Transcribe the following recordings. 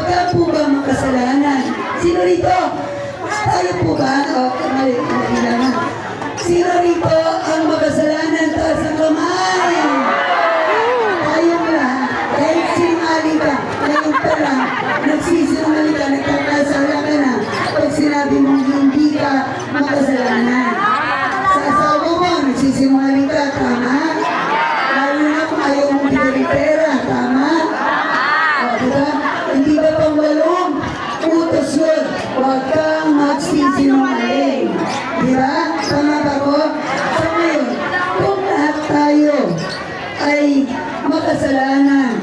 Pagka po ba makasalanan? Sino rito? Tayo po ba? O, mali naman. Sino rito ang makasalanan? Taas ang kamay! Tayo na. Dahil sinungaling ka, ngayon pa lang, nagsisinungaling ka, nagkakasala ka na. Pag sinabi mong hindi ka makasalanan. Sa asawa mo, nagsisinungaling ka, tama? Lalo na kung ayaw mong bigay pera, tama? O, diba? Hindi ba pang walong utos yun? Huwag kang magsisinungaling. Diba? Tama ba ko? So ngayon, kung lahat tayo ay makasalanan,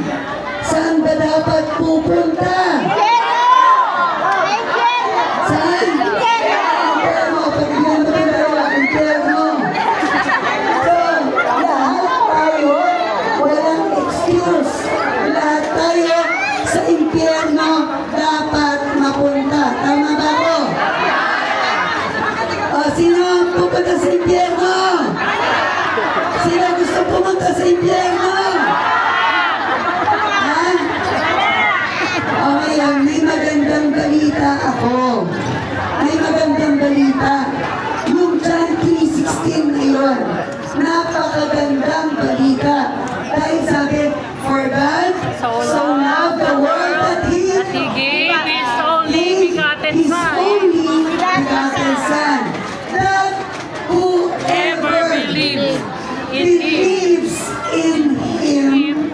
saan ba dapat pupunta? Saan? Impyerno. Pagigyan mo ng dalawa, impyerno. So, lahat tayo, walang excuse. Lahat tayo sa impyerno dapat mapunta. Tama ba ko? O, sino ang pupunta sa impyerno? Sino gusto pumunta sa impyerno? Ha? O ngayon, may magandang balita ako. May magandang balita. Yung John 3:16 ngayon, napakagandang balita. Dahil sabi, for God so loved the world that He gave His only begotten His Son, only begotten Son, that whoever believes in believes in Him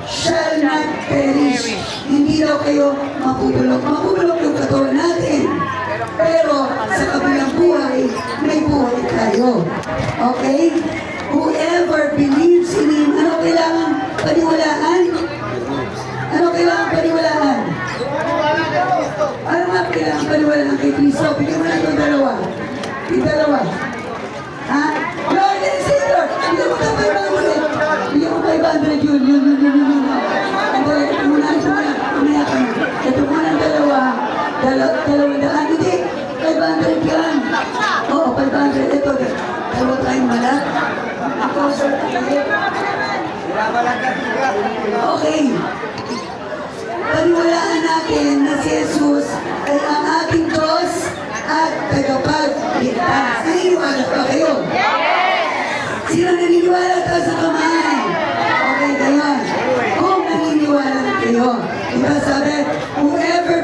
shall not perish. Hindi daw kayo mapupulok. Mapupulok yung katawan natin. Pero sa kabilang buhay, may buhay tayo. Okay? Whoever believes in Him, ano kailangan paniwalaan? Ano kailangan paniwalaan? Ano nga kailangan paniwalaan kay Kristo? Bigyan mo na itong dalawa. Yung dalawa. Ha? Lord and Savior! Bigyan mo ka 500. Bigyan mo 500 yun. Ito muna. Umaya ka na. Ito muna ang dalawa. Dalawang daan. Hindi. 500 yan. Oo, 500. Ito. Dalawa tayong malat. Ikaw, sir. Okay. Paniwalaan natin na si Jesus ay ang ating Diyos at tagapagligtas. Naniniwala pa kayo? Sino naniniwala? Taas ang kamay. Okay, gayon. Kung naniniwala na kayo, diba sabi, whoever